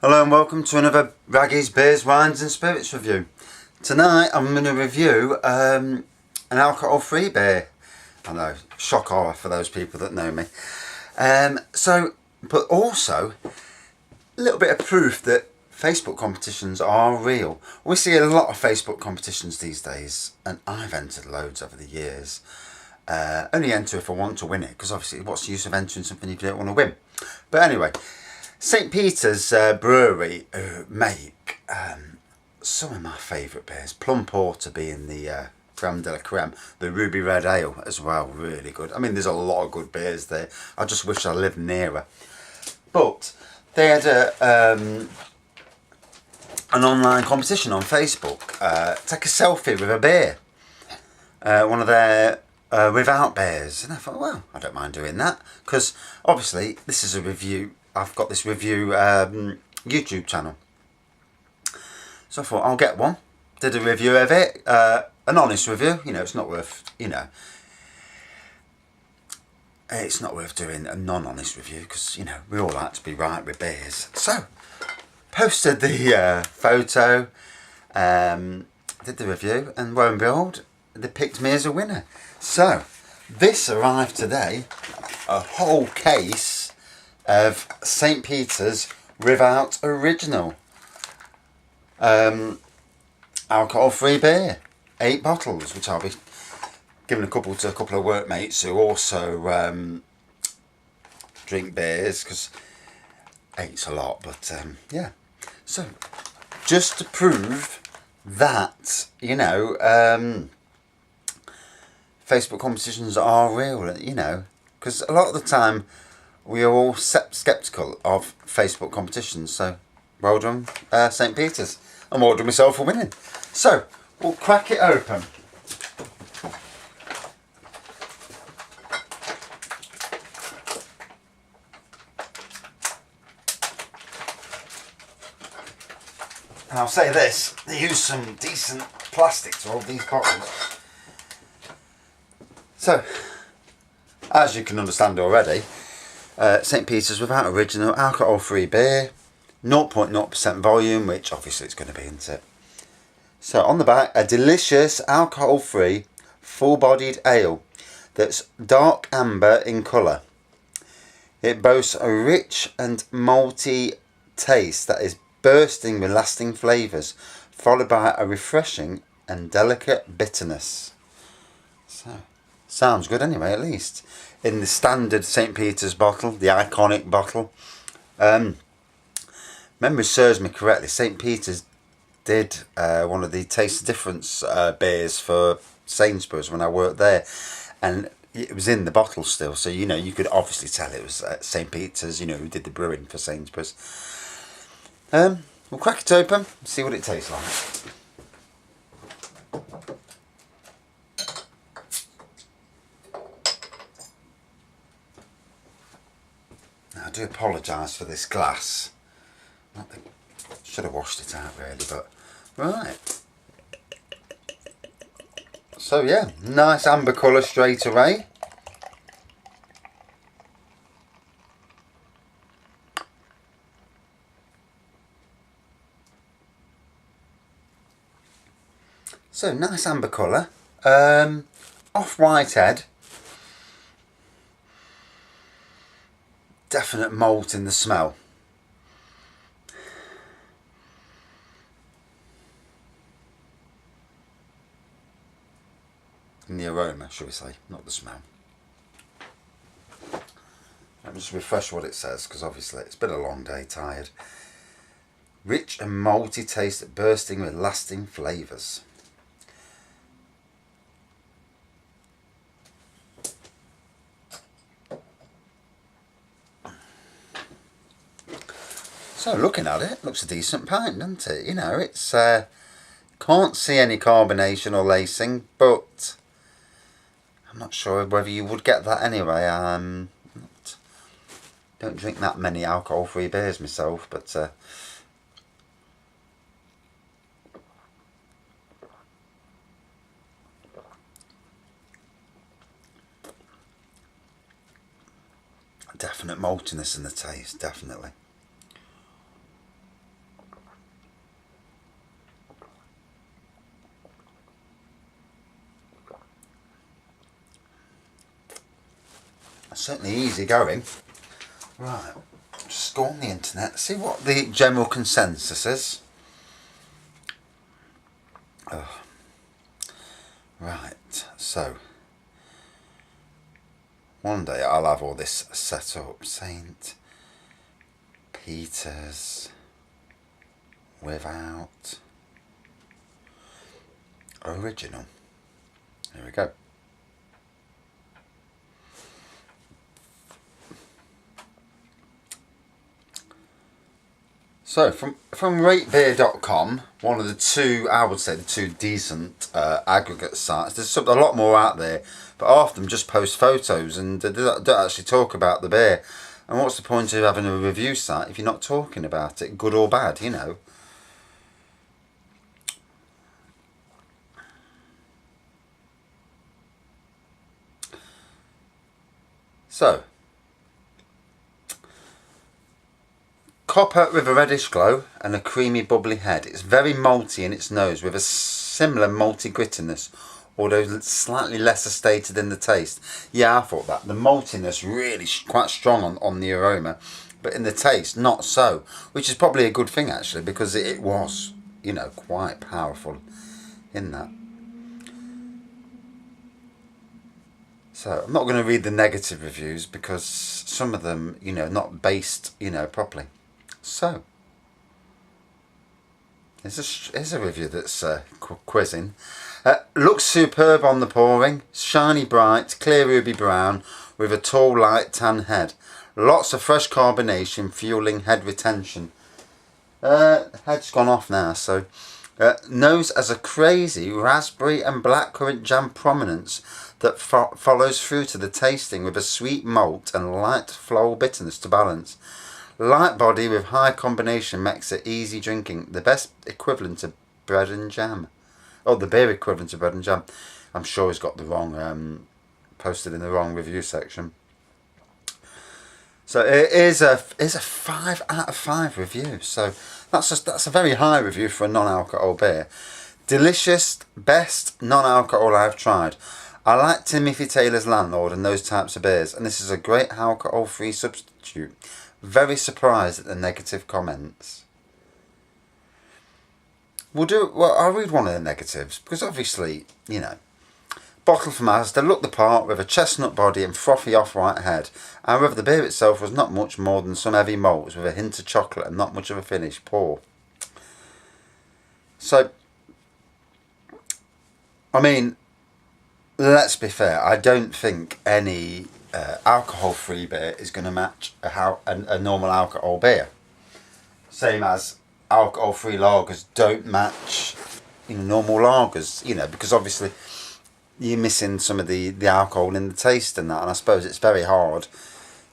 Hello and welcome to another Raggy's Beers, Wines and Spirits review. Tonight I'm going to review an alcohol-free beer. I know, shock horror for those people that know me. But also a little bit of proof that Facebook competitions are real. We see a lot of Facebook competitions these days, and I've entered loads over the years. Only enter if I want to win it, because obviously what's the use of entering something if you don't want to win? But anyway, St. Peter's Brewery make some of my favourite beers. Plum Porter being the creme de la creme. The Ruby Red Ale as well, really good. I mean, there's a lot of good beers there. I just wish I lived nearer. But they had an online competition on Facebook. Take a selfie with a beer. One of their without beers. And I thought, well, I don't mind doing that. Because obviously this is a review. I've got this review YouTube channel. So I thought I'll get one. Did a review of it. An honest review. You know, it's not worth, it's not worth doing a non-honest review because, we all like to be right with beers. So, posted the photo, did the review, and lo and behold, they picked me as a winner. So, this arrived today, a whole case of St. Peter's Without Original alcohol-free beer, 8 bottles, which I'll be giving a couple to a couple of workmates who also drink beers, because 8's a lot, but yeah. So just to prove that Facebook competitions are real, because a lot of the time we are all sceptical of Facebook competitions. So well done, St. Peter's, and well done myself for winning. So we'll crack it open. And I'll say this, they use some decent plastic to hold these bottles. So, as you can understand already, St. Peter's Without Original alcohol-free beer, 0.0% volume, which obviously it's going to be, isn't it? So on the back, a delicious alcohol-free, full-bodied ale that's dark amber in colour. It boasts a rich and malty taste that is bursting with lasting flavours, followed by a refreshing and delicate bitterness. So, sounds good anyway, at least. In the standard St. Peter's bottle, the iconic bottle. Memory serves me correctly, St. Peter's did one of the Taste the Difference beers for Sainsbury's when I worked there. And it was in the bottle still, so you could obviously tell it was St. Peter's, who did the brewing for Sainsbury's. We'll crack it open and see what it tastes like. Now, I do apologise for this glass. Should have washed it out really, but right. So yeah, nice amber colour straight away. So nice amber colour, off-white head, definite malt in the smell. In the aroma, shall we say, not the smell. Let me just refresh what it says, because obviously it's been a long day, tired. Rich and malty taste bursting with lasting flavours. So looking at it, looks a decent pint, doesn't it? It's can't see any carbonation or lacing, but I'm not sure whether you would get that anyway. Don't drink that many alcohol-free beers myself, but definite maltiness in the taste, definitely. certainly easy going. Right, just go on the internet, see what the general consensus is. Oh. Right, so one day I'll have all this set up. St. Peter's without original. Here we go. So from ratebeer.com, one of the two, I would say the two decent aggregate sites. There's a lot more out there, but half of them just post photos and don't actually talk about the beer. And what's the point of having a review site if you're not talking about it, good or bad, you know? So, copper with a reddish glow and a creamy bubbly head. It's very malty in its nose with a similar malty grittiness, although slightly lesser stated in the taste. Yeah, I thought that. The maltiness really quite strong on the aroma, but in the taste not so, which is probably a good thing actually, because it was, you know, quite powerful in that. So I'm not going to read the negative reviews because some of them, you know, not based, you know, properly. So here's a review that's quizzing. Looks superb on the pouring, shiny bright, clear ruby brown with a tall light tan head. Lots of fresh carbonation fueling head retention. Head's gone off now, so nose as a crazy raspberry and blackcurrant jam prominence that follows through to the tasting with a sweet malt and light floral bitterness to balance. Light body with high combination makes it easy drinking. The best equivalent to bread and jam. Oh, the beer equivalent to bread and jam. I'm sure he's got the wrong, posted in the wrong review section. So it is a 5 out of 5 review. So that's a very high review for a non-alcohol beer. Delicious, best non-alcohol I've tried. I like Timothy Taylor's Landlord and those types of beers, and this is a great alcohol-free substitute. Very surprised at the negative comments. I'll read one of the negatives, because obviously, you know, bottle from Asda looked the part with a chestnut body and frothy off-white head. However, the beer itself was not much more than some heavy malts with a hint of chocolate and not much of a finish. Poor. So, I mean, let's be fair. I don't think any alcohol-free beer is going to match a normal alcohol beer. Same as alcohol-free lagers don't match, you know, normal lagers. You know, because obviously you're missing some of the alcohol in the taste and that. And I suppose it's very hard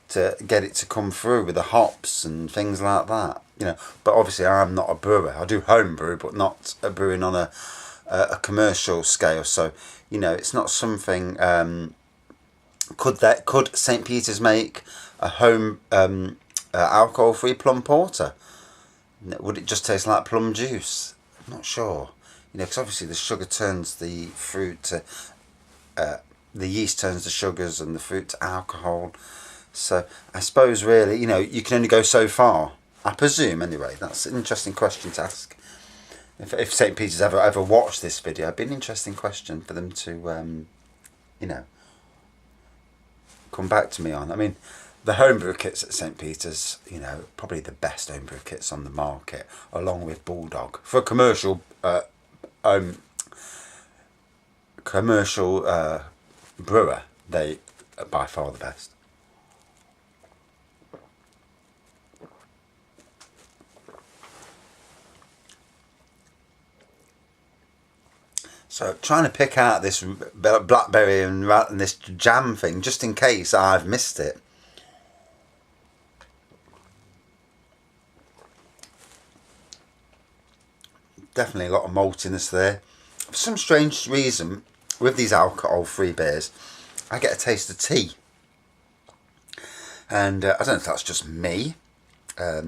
to get it to come through with the hops and things like that. You know, but obviously I'm not a brewer. I do home brew, but not a brewing on a commercial scale. So, you know, it's not something. Could St. Peter's make a home alcohol-free plum porter? Would it just taste like plum juice? I'm not sure. You know, because obviously the sugar turns the fruit to the yeast turns the sugars and the fruit to alcohol. So I suppose really, you know, you can only go so far. I presume anyway. That's an interesting question to ask. If St. Peter's ever watched this video, it'd be an interesting question for them to, you know, come back to me on. I mean, the homebrew kits at St. Peter's, you know, probably the best homebrew kits on the market, along with Bulldog. For a commercial brewer, they are by far the best. So trying to pick out this blackberry and this jam thing, just in case I've missed it. Definitely a lot of maltiness there. For some strange reason, with these alcohol-free beers, I get a taste of tea. And I don't know if that's just me. A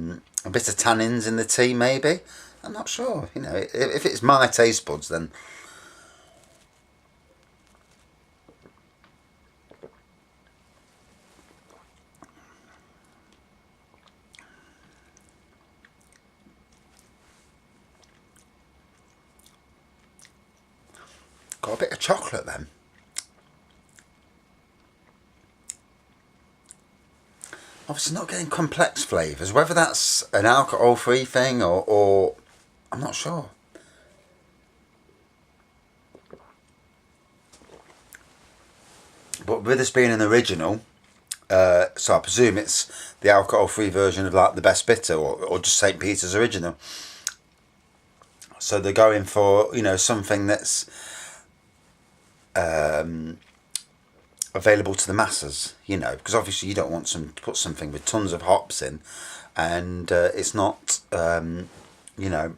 bit of tannins in the tea, maybe. I'm not sure. You know, if it's my taste buds, then got a bit of chocolate then. Obviously not getting complex flavours, whether that's an alcohol-free thing or I'm not sure. But with this being an original, so I presume it's the alcohol-free version of like the Best Bitter or just St. Peter's original. So they're going for, you know, something that's available to the masses, you know, because obviously you don't want to put something with tons of hops in, and it's not, you know,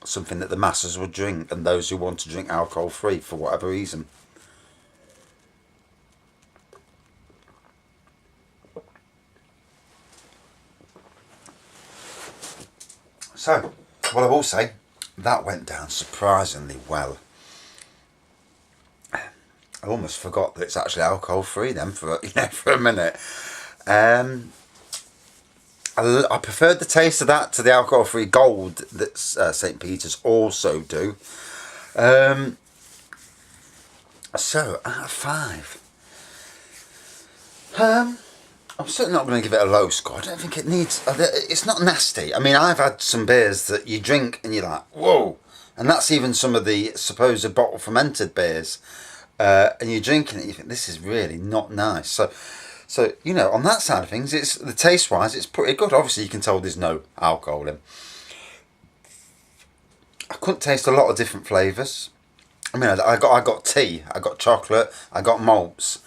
something that the masses would drink, and those who want to drink alcohol-free for whatever reason. So, what I will say, that went down surprisingly well. I almost forgot that it's actually alcohol free then for for a minute. I preferred the taste of that to the alcohol free gold that St. Peter's also do. So out of 5, I'm certainly not going to give it a low score. I don't think it needs. It's not nasty. I mean, I've had some beers that you drink and you're like, whoa, and that's even some of the supposed bottle fermented beers. And you're drinking it, you think this is really not nice. So you know, on that side of things, it's the taste wise, it's pretty good. Obviously, you can tell there's no alcohol in. I couldn't taste a lot of different flavours. I mean, I got tea, I got chocolate, I got malts.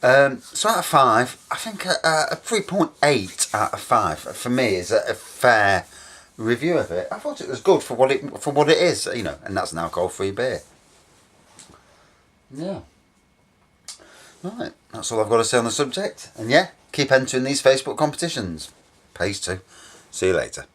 So out of 5, I think a 3.8 out of 5 for me is a fair review of it. I thought it was good for what it is, you know, and that's an alcohol-free beer. Yeah. Right, that's all I've got to say on the subject. And yeah, keep entering these Facebook competitions. Pays to. See you later.